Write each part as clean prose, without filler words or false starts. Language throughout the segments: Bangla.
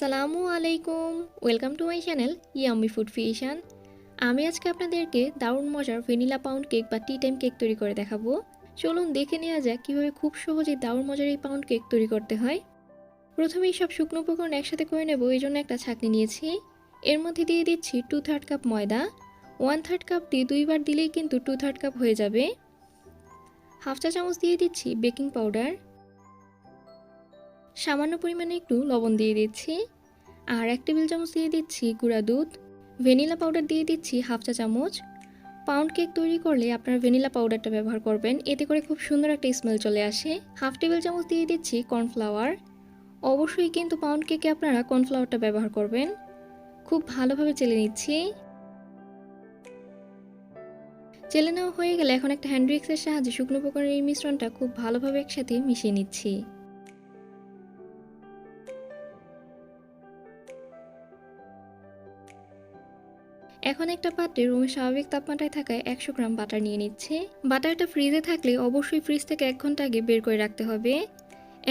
আসসালামু আলাইকুম, welcome to my channel yummy food fusion. আমি আজকে আপনাদেরকে দারুণ মজার ভ্যানিলা পাউন্ড কেক বা টি টাইম কেক তৈরি করে দেখাবো। চলুন দেখে নেওয়া যাক কীভাবে খুব সহজেই দারুণ মজার এই পাউন্ড কেক তৈরি করতে হয়। প্রথমেই সব শুকনো উপকরণ একসাথে করে নেব, এই জন্য একটা ছাঁকনি নিয়েছি। এর মধ্যে দিয়ে দিচ্ছি 2/3 কাপ ময়দা। 1/3 কাপটি দুইবার দিলেই কিন্তু 2/3 কাপ হয়ে যাবে। হাফ চা চামচ দিয়ে দিচ্ছি বেকিং পাউডার। সামান্য পরিমাণে একটু লবণ দিয়ে দিচ্ছি। আর 1 টেবিল চামচ দিয়ে দিচ্ছি গুঁড়া দুধ। ভ্যানিলা পাউডার দিয়ে দিচ্ছি হাফ চা চামচ। পাউন্ড কেক তৈরি করলে আপনারা ভ্যানিলা পাউডারটা ব্যবহার করবেন, এতে করে খুব সুন্দর একটা স্মেল চলে আসে। হাফ টেবিল চামচ দিয়ে দিচ্ছি কর্নফ্লাওয়ার। অবশ্যই কিন্তু পাউন্ড কেকে আপনারা কর্নফ্লাওয়ারটা ব্যবহার করবেন। খুব ভালোভাবে চেলে নিচ্ছি। চেলে নেওয়া হয়ে গেলে এখন একটা হ্যান্ড উইক্সের সাহায্যে শুকনো উপকরণের এই মিশ্রণটা খুব ভালোভাবে একসাথে মিশিয়ে নিচ্ছি। এখন একটা পাত্রে রুমের স্বাভাবিক তাপমাত্রায় থাকায় 100 গ্রাম বাটার নিয়ে নিচ্ছে। বাটারটা ফ্রিজে থাকলে অবশ্যই ফ্রিজ থেকে 1 ঘন্টা আগে বের করে রাখতে হবে।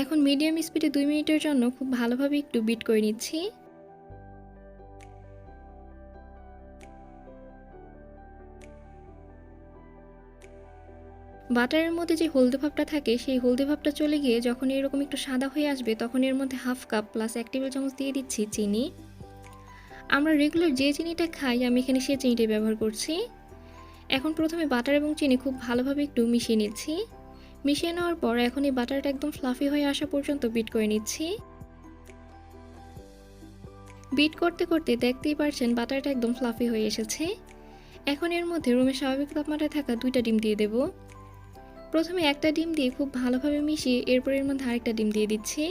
এখন মিডিয়াম স্পিডে 2 মিনিটের জন্য খুব ভালোভাবে একটু বিট করে নিচ্ছি। বাটারের মধ্যে যে হলদে ভাবটা থাকে সেই হলদে ভাবটা চলে গিয়ে যখন এরকম একটু সাদা হয়ে আসবে, তখন এর মধ্যে হাফ কাপ প্লাস 1 টেবিল চামচ দিয়ে দিচ্ছি চিনি। আমরা রেগুলার যে চিনিটা খাই আমি এখানে সেই চিনিটাই ব্যবহার করছি। এখন প্রথমে বাটার এবং চিনি খুব ভালোভাবে একটু মিশিয়ে নিচ্ছি। মিশিয়ে নেওয়ার পর এখন এই বাটারটা একদম ফ্লাফি হয়ে আসা পর্যন্ত বিট করে নিচ্ছি। বিট করতে করতে দেখতেই পারছেন বাটারটা একদম ফ্লাফি হয়ে এসেছে। এখন এর মধ্যে রুমের স্বাভাবিক তাপমাত্রায় থাকা 2টা ডিম দিয়ে দেব। প্রথমে একটা ডিম দিয়ে খুব ভালোভাবে মিশিয়ে এরপর এর মধ্যে আরেকটা ডিম দিয়ে দিচ্ছি।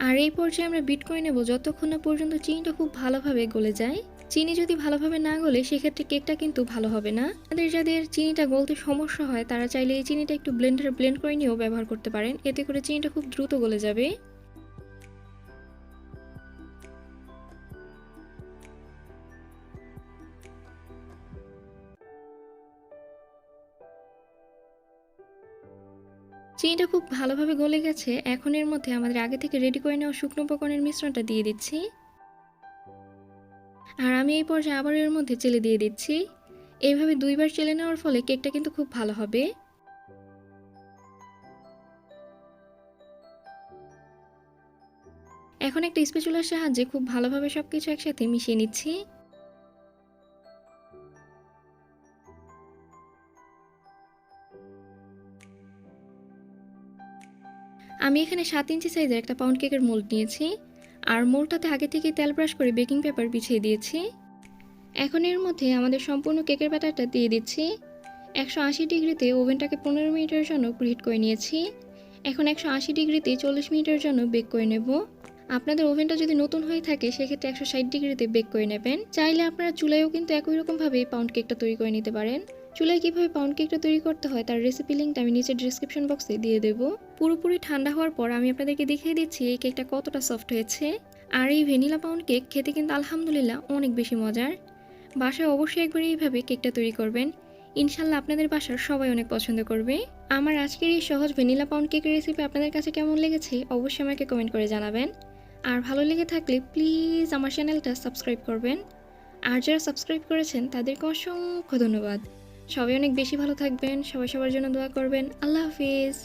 আর এই পর্যায়ে আমরা বিট করে নেব যতক্ষণ না পর্যন্ত চিনিটা খুব ভালোভাবে গলে যায়। চিনি যদি ভালোভাবে না গলে সেক্ষেত্রে কেকটা কিন্তু ভালো হবে না। যাদের চিনিটা গলতে সমস্যা হয় তারা চাইলে এই চিনিটা একটু ব্লেন্ডারে ব্লেন্ড করে নিয়েও ব্যবহার করতে পারেন, এতে করে চিনিটা খুব দ্রুত গলে যাবে। চিনিটা খুব ভালোভাবে গলে গেছে। এখন এর মধ্যে আমাদের আগে থেকে রেডি করে নেওয়া শুকনো উপকরণের মিশ্রণটা দিয়ে দিচ্ছি। আর আমি এই পর্যায়ে আবার এর মধ্যে চেলে দিয়ে দিচ্ছি। এইভাবে 2বার চেলে নেওয়ার ফলে কেকটা কিন্তু খুব ভালো হবে। এখন একটা স্প্যাচুলার সাহায্যে খুব ভালোভাবে সবকিছু একসাথে মিশিয়ে নিচ্ছি। আমি এখানে 7 ইঞ্চি সাইজের একটা পাউন্ড কেকের মোল্ড নিয়েছি। আর মোল্ডটাতে আগে থেকে তেল ব্রাশ করে বেকিং পেপার বিছিয়ে দিয়েছি। এখন এর মধ্যে আমাদের সম্পূর্ণ কেকের ব্যাটারটা দিয়ে দিচ্ছি। 180 ডিগ্রিতে ওভেনটাকে 15 মিনিটের জন্য প্রিহিট করে নিয়েছি। এখন 180 ডিগ্রিতে 40 মিনিটের জন্য বেক করে নেব। আপনাদের ওভেনটা যদি নতুন হয়ে থাকে সেক্ষেত্রে 160 ডিগ্রিতে বেক করে নেবেন। চাইলে আপনারা চুলায়ও কিন্তু একই রকমভাবে পাউন্ড কেকটা তৈরি করে নিতে পারেন। চুলায় কীভাবে পাউন্ড কেকটা তৈরি করতে হয় তার রেসিপি লিঙ্কটা আমি নিচের ডেসক্রিপশন বক্সে দিয়ে দেবো। পুরোপুরি ঠান্ডা হওয়ার পর আমি আপনাদেরকে দেখিয়ে দিচ্ছি এই কেকটা কতটা সফট হয়েছে। আর এই ভ্যানিলা পাউন্ড কেক খেতে কিন্তু আলহামদুলিল্লাহ অনেক বেশি মজার। বাসায় অবশ্যই একবার এইভাবে কেকটা তৈরি করবেন, ইনশাল্লাহ আপনাদের বাসার সবাই অনেক পছন্দ করবে। আমার আজকের এই সহজ ভ্যানিলা পাউন্ড কেকের রেসিপি আপনাদের কাছে কেমন লেগেছে অবশ্যই আমাকে কমেন্ট করে জানাবেন। আর ভালো লেগে থাকলে প্লিজ আমার চ্যানেলটা সাবস্ক্রাইব করবেন। আর যারা সাবস্ক্রাইব করেছেন তাদেরকে অসংখ্য ধন্যবাদ। সবাই অনেক বেশি ভালো থাকবেন, সবাই সবার জন্য দোয়া করবেন। আল্লাহ হাফিজ।